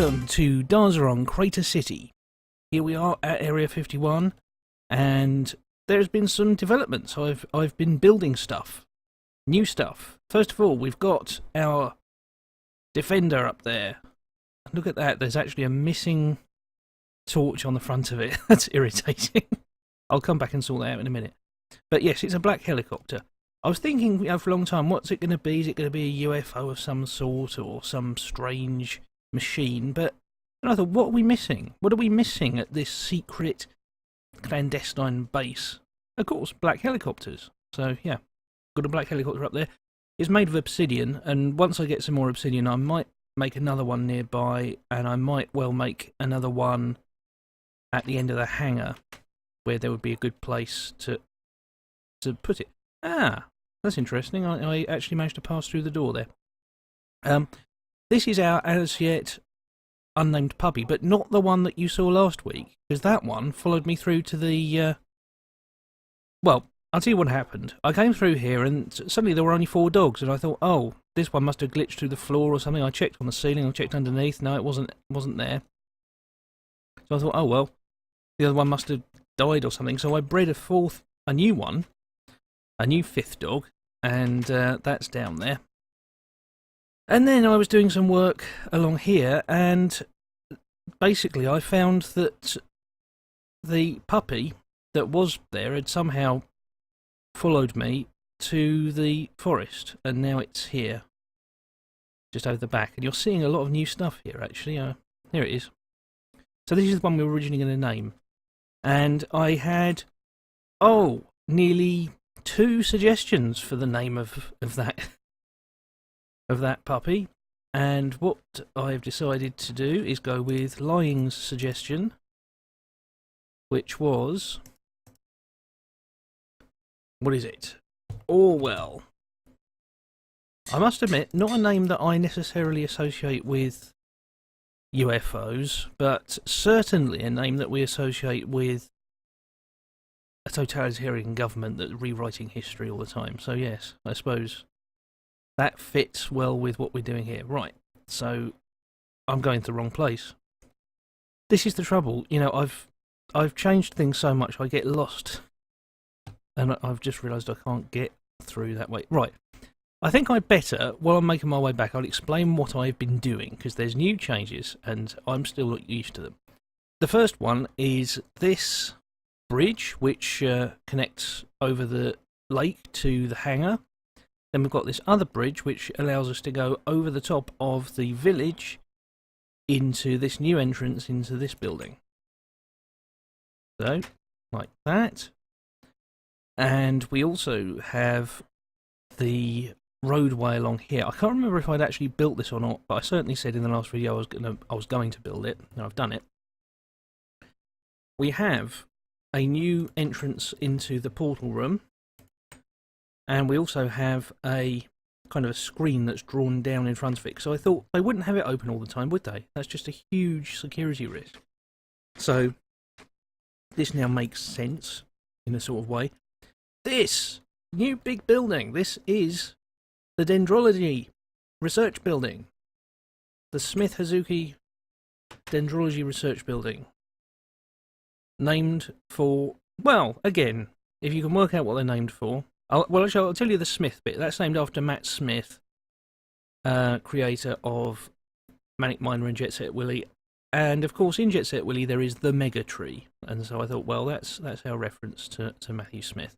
Welcome to Darzzr on Crater City. Here we are at Area 51, and there's been some developments. I've been building stuff, new stuff. First of all, we've got our defender up there. Look at that, there's actually a missing torch on the front of it. That's irritating. I'll come back and sort that out in a minute. But yes, it's a black helicopter. I was thinking for a long time, what's it going to be? Is it going to be a UFO of some sort or some strange machine? But I thought, what are we missing? What are we missing at this secret clandestine base? Of course, black helicopters. So yeah, got a black helicopter up there. It's made of obsidian, and once I get some more obsidian, I might make another one nearby, and I might well make another one at the end of the hangar, where there would be a good place to put it. Ah, that's interesting. I actually managed to pass through the door there. This is our as yet unnamed puppy, but not the one that you saw last week, because that one followed me through to the... Well, I'll tell you what happened. I came through here and suddenly there were only 4 dogs, and I thought, oh, this one must have glitched through the floor or something. I checked on the ceiling, I checked underneath. No, it wasn't there. So I thought, oh well, the other one must have died or something. So I bred a new one, a new 5th dog, and that's down there. And then I was doing some work along here, and basically I found that the puppy that was there had somehow followed me to the forest, and now it's here, just over the back. And you're seeing a lot of new stuff here, actually. Here it is. So this is the one we were originally going to name. And I had, nearly 2 suggestions for the name of that puppy, and what I've decided to do is go with Lying's suggestion, which was, what is it? Orwell. I must admit, not a name that I necessarily associate with UFOs, but certainly a name that we associate with a totalitarian government that's rewriting history all the time. So yes, I suppose that fits well with what we're doing here. Right, so I'm going to the wrong place. This is the trouble. You know, I've changed things so much I get lost. And I've just realised I can't get through that way. Right, I think I better, while I'm making my way back, I'll explain what I've been doing, because there's new changes and I'm still not used to them. The first one is this bridge, which connects over the lake to the hangar. Then we've got this other bridge, which allows us to go over the top of the village into this new entrance into this building. So, like that. And we also have the roadway along here. I can't remember if I'd actually built this or not, but I certainly said in the last video I was going to build it, and I've done it. We have a new entrance into the portal room, and we also have a kind of a screen that's drawn down in front of it. So I thought they wouldn't have it open all the time, would they? That's just a huge security risk. So this now makes sense in a sort of way. This new big building, this is the Dendrology Research Building. The Smith Hazuki Dendrology Research Building. Named for, well, again, if you can work out what they're named for. Actually, I'll tell you the Smith bit. That's named after Matt Smith, creator of Manic Miner and Jet Set Willy. And of course, in Jet Set Willy, there is the Mega Tree. And so I thought, well, that's our reference to Matthew Smith.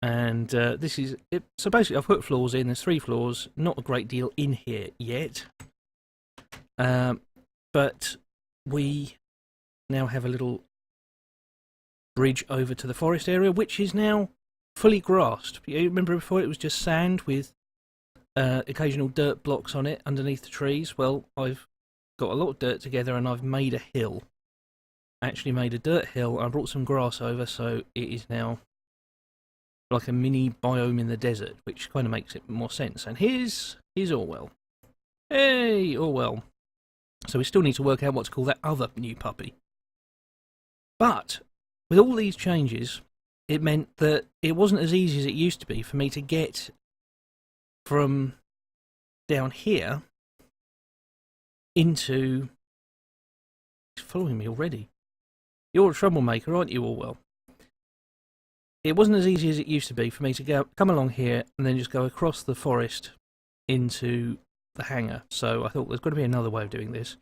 And this is it. So basically, I've put floors in. There's 3 floors. Not a great deal in here yet. But we now have a little bridge over to the forest area, which is now fully grassed. You remember before it was just sand with occasional dirt blocks on it underneath the trees? Well, I've got a lot of dirt together and I've made a hill. Actually made a dirt hill. I brought some grass over, so it is now like a mini biome in the desert, which kind of makes it more sense. And here's Orwell. Hey, Orwell. So we still need to work out what to call that other new puppy. But with all these changes, it meant that it wasn't as easy as it used to be for me to get from down here into... He's following me already. You're a troublemaker, aren't you, Orwell? It wasn't as easy as it used to be for me to come along here and then just go across the forest into the hangar. So I thought there's got to be another way of doing this.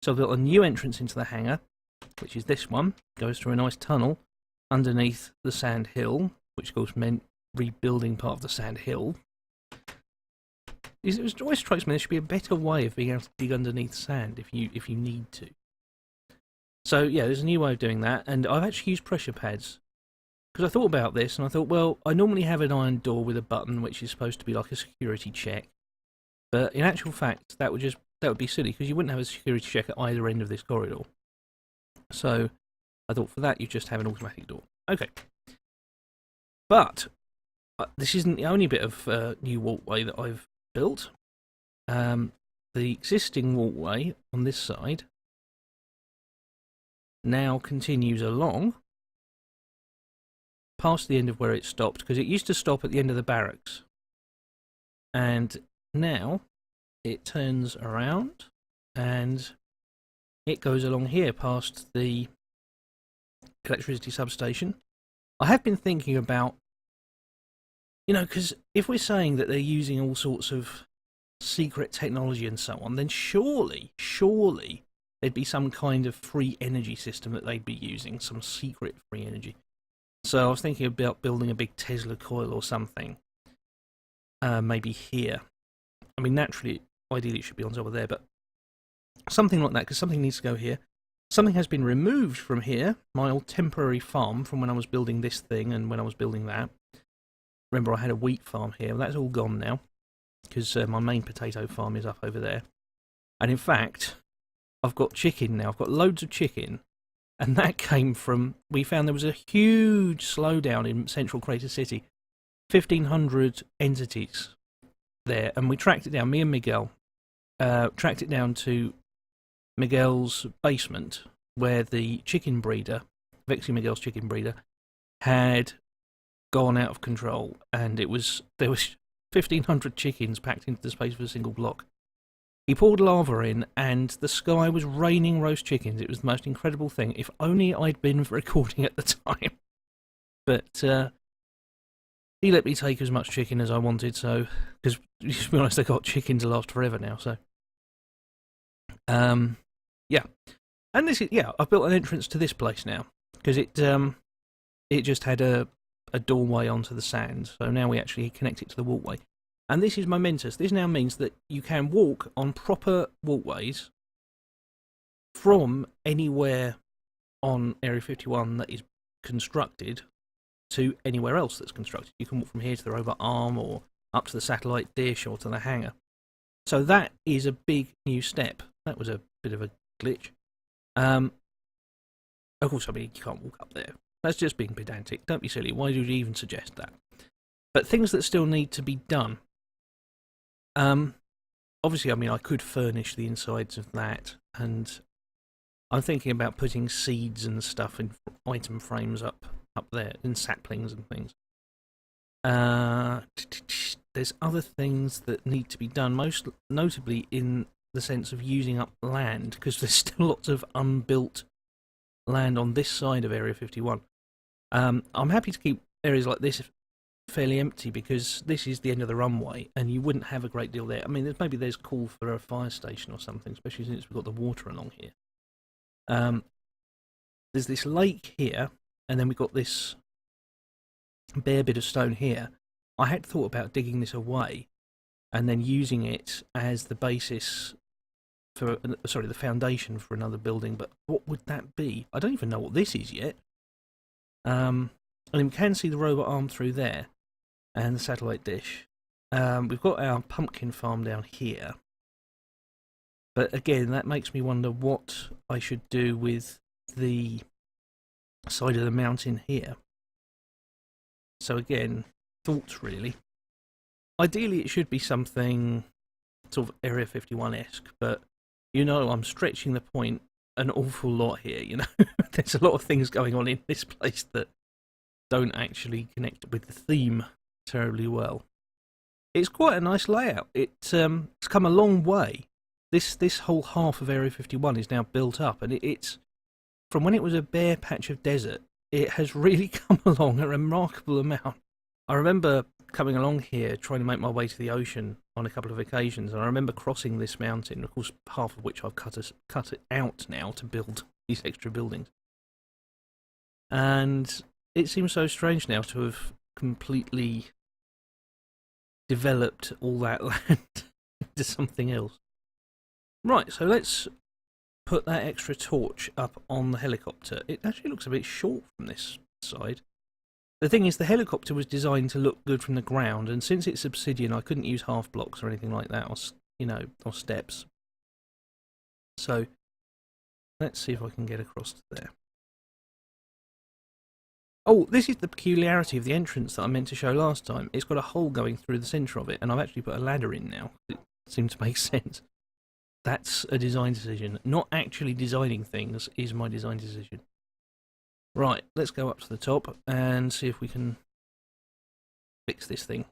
So I've built a new entrance into the hangar, which is this one. Goes through a nice tunnel underneath the sand hill, which of course meant rebuilding part of the sand hill. It always strikes me there should be a better way of being able to dig underneath sand if you need to. So yeah, there's a new way of doing that, and I've actually used pressure pads. Because I thought about this, and I thought, well, I normally have an iron door with a button, which is supposed to be like a security check. But in actual fact, that would be silly, because you wouldn't have a security check at either end of this corridor. So I thought for that, you just have an automatic door. Okay. But this isn't the only bit of new walkway that I've built. The existing walkway on this side now continues along past the end of where it stopped, because it used to stop at the end of the barracks, and now it turns around and it goes along here past the electricity substation. I have been thinking about, because if we're saying that they're using all sorts of secret technology and so on, then surely there'd be some kind of free energy system that they'd be using, some secret free energy. So I was thinking about building a big Tesla coil or something. Maybe here. I mean, naturally, ideally it should be on top of there, but something like that, because something needs to go here. Something has been removed from here, my old temporary farm from when I was building this thing and when I was building that. Remember, I had a wheat farm here. That's all gone now, because my main potato farm is up over there. And in fact, I've got chicken now. I've got loads of chicken. And that came from, we found there was a huge slowdown in central Crater City. 1,500 entities there. And we tracked it down, me and Miguel, tracked it down to Miguel's basement, where the chicken breeder, Vexy Miguel's chicken breeder, had gone out of control. And there was 1,500 chickens packed into the space of a single block. He poured lava in, and the sky was raining roast chickens. It was the most incredible thing. If only I'd been recording at the time. But he let me take as much chicken as I wanted, so... Because, to be honest, I got chicken to last forever now, so... Yeah. And this is... Yeah, I've built an entrance to this place now. Because it just had a doorway onto the sand, so now we actually connect it to the walkway. And this is momentous. This now means that you can walk on proper walkways from anywhere on Area 51 that is constructed to anywhere else that's constructed. You can walk from here to the robot arm, or up to the satellite dish, or to the hangar. So that is a big new step. That was a bit of a glitch. Of course, I mean, you can't walk up there. That's just being pedantic. Don't be silly. Why would you even suggest that? But things that still need to be done. Obviously, I mean, I could furnish the insides of that, and I'm thinking about putting seeds and stuff in item frames up there, in saplings and things. There's other things that need to be done, most notably in the sense of using up land, because there's still lots of unbuilt land on this side of Area 51. I'm happy to keep areas like this fairly empty, because this is the end of the runway and you wouldn't have a great deal there. I mean, maybe there's call for a fire station or something, especially since we've got the water along here. There's this lake here, and then we've got this bare bit of stone here. I had thought about digging this away and then using it as the basis for, the foundation for another building, but what would that be? I don't even know what this is yet. And we can see the robot arm through there, and the satellite dish. We've got our pumpkin farm down here. But again, that makes me wonder what I should do with the side of the mountain here. So again, thoughts really. Ideally it should be something sort of Area 51-esque, but I'm stretching the point an awful lot here, There's a lot of things going on in this place that don't actually connect with the theme terribly well. It's quite a nice layout. It's come a long way this whole half of Area 51 is now built up, and it's from when it was a bare patch of desert. It has really come along a remarkable amount. I remember coming along here, trying to make my way to the ocean on a couple of occasions, and I remember crossing this mountain, of course, half of which I've cut it out now to build these extra buildings. And it seems so strange now to have completely developed all that land into something else. Right, so let's put that extra torch up on the helicopter. It actually looks a bit short from this side. The thing is, the helicopter was designed to look good from the ground, and since it's obsidian, I couldn't use half blocks or anything like that, or steps. So let's see if I can get across to there. Oh, this is the peculiarity of the entrance that I meant to show last time. It's got a hole going through the centre of it, and I've actually put a ladder in now. It seems to make sense. That's a design decision. Not actually designing things is my design decision. Right, let's go up to the top and see if we can fix this thing.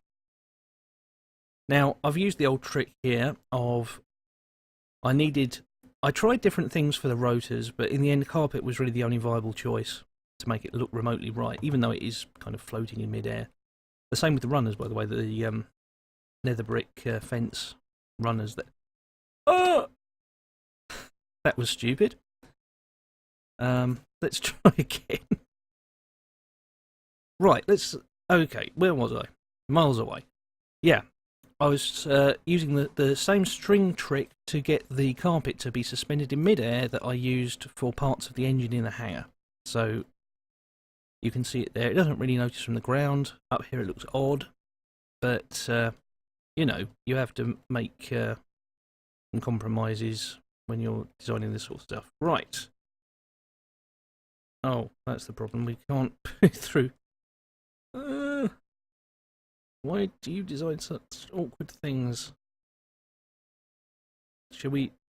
Now, I've used the old trick here of I tried different things for the rotors, but in the end, carpet was really the only viable choice to make it look remotely right, even though it is kind of floating in midair. The same with the runners, by the way, the nether brick fence runners. Oh! That was stupid. Let's try again. Right, okay, where was I? Miles away. Yeah, I was using the same string trick to get the carpet to be suspended in midair that I used for parts of the engine in the hangar. So you can see it there. It doesn't really notice from the ground. Up here it looks odd, but you know, you have to make some compromises when you're designing this sort of stuff. Right. Oh, that's the problem. We can't put it through. Why do you design such awkward things?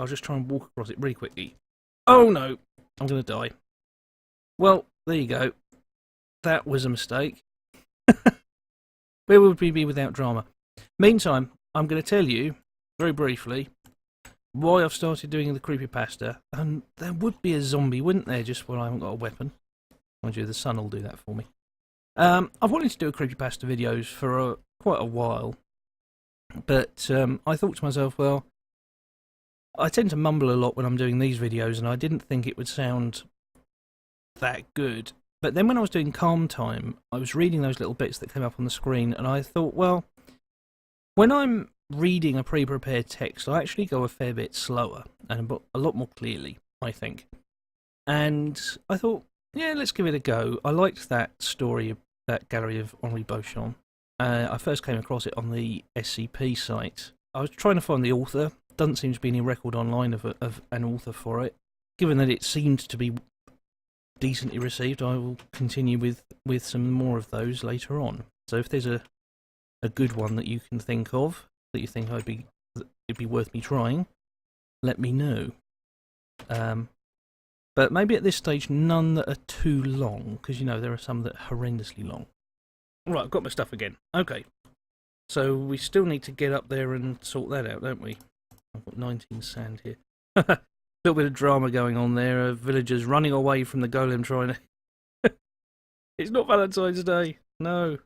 I'll just try and walk across it really quickly. Oh no! I'm going to die. Well, there you go. That was a mistake. Where would we be without drama? Meantime, I'm going to tell you, very briefly, why I've started doing the creepypasta. And there would be a zombie, wouldn't there, just when I haven't got a weapon. Mind you, the sun will do that for me. I've wanted to do a creepypasta videos for quite a while. But I thought to myself, well, I tend to mumble a lot when I'm doing these videos, and I didn't think it would sound that good. But then when I was doing Calm Time, I was reading those little bits that came up on the screen, and I thought, well, when I'm reading a pre-prepared text, I actually go a fair bit slower and a lot more clearly, I think. And I thought, yeah, let's give it a go. I liked that story, that gallery of Henri Beauchamp. I first came across it on the SCP site. I was trying to find the author. Doesn't seem to be any record online of an author for it. Given that it seemed to be decently received, I will continue with some more of those later on. So if there's a good one that you can think of, that you think it'd be worth me trying, let me know. But maybe at this stage, none that are too long, because, you know, there are some that are horrendously long. Right, I've got my stuff again. Okay. So we still need to get up there and sort that out, don't we? I've got 19 sand here. A little bit of drama going on there. Villagers running away from the golem trying to... It's not Valentine's Day. No.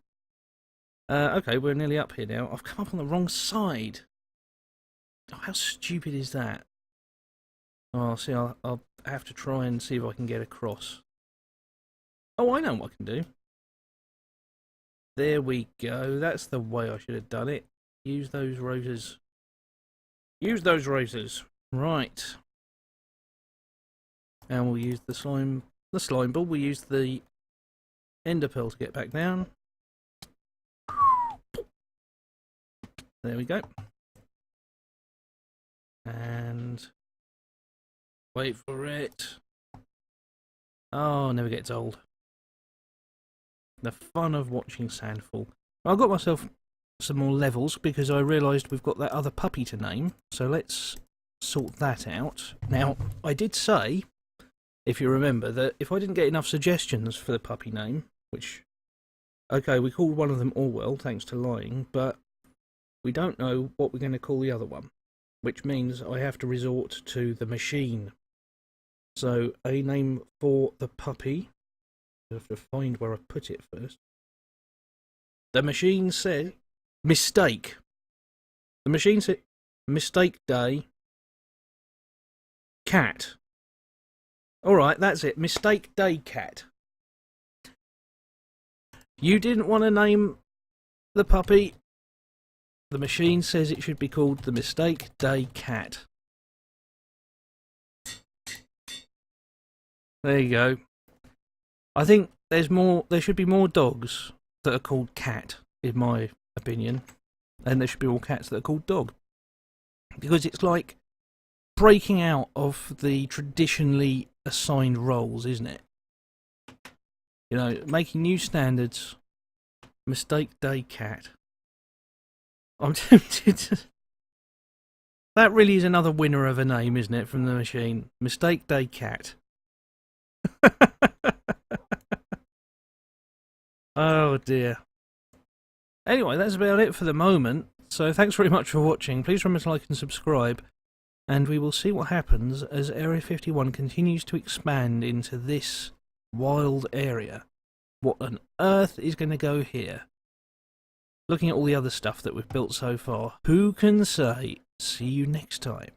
Okay, we're nearly up here now. I've come up on the wrong side. Oh, how stupid is that? Oh, see, I'll have to try and see if I can get across. Oh, I know what I can do. There we go. That's the way I should have done it. Use those rotors. Use those rotors. Right. And we'll use the slime ball. We'll use the ender pearl to get back down. There we go. And wait for it. Oh, never gets old. The fun of watching sand fall. I got myself some more levels because I realised we've got that other puppy to name. So let's sort that out. Now, I did say, if you remember, that if I didn't get enough suggestions for the puppy name, which, okay, we called one of them Orwell, thanks to lying, but we don't know what we're going to call the other one. which means I have to resort to the machine. So, a name for the puppy. I have to find where I put it first. The machine said mistake. The machine said mistake day. Cat. Alright, that's it. Mistake day cat. You didn't want to name the puppy. The machine says it should be called the Mistake Day Cat. There you go. I think there should be more dogs that are called cat, in my opinion. And there should be more cats that are called dog. Because it's like breaking out of the traditionally assigned roles, isn't it? You know, making new standards. Mistake Day Cat. I'm tempted to... That really is another winner of a name, isn't it, from the machine? Mistake Day Cat. Oh dear. Anyway, that's about it for the moment. So thanks very much for watching. Please remember to like and subscribe. And we will see what happens as Area 51 continues to expand into this wild area. What on earth is going to go here? Looking at all the other stuff that we've built so far, who can say? See you next time.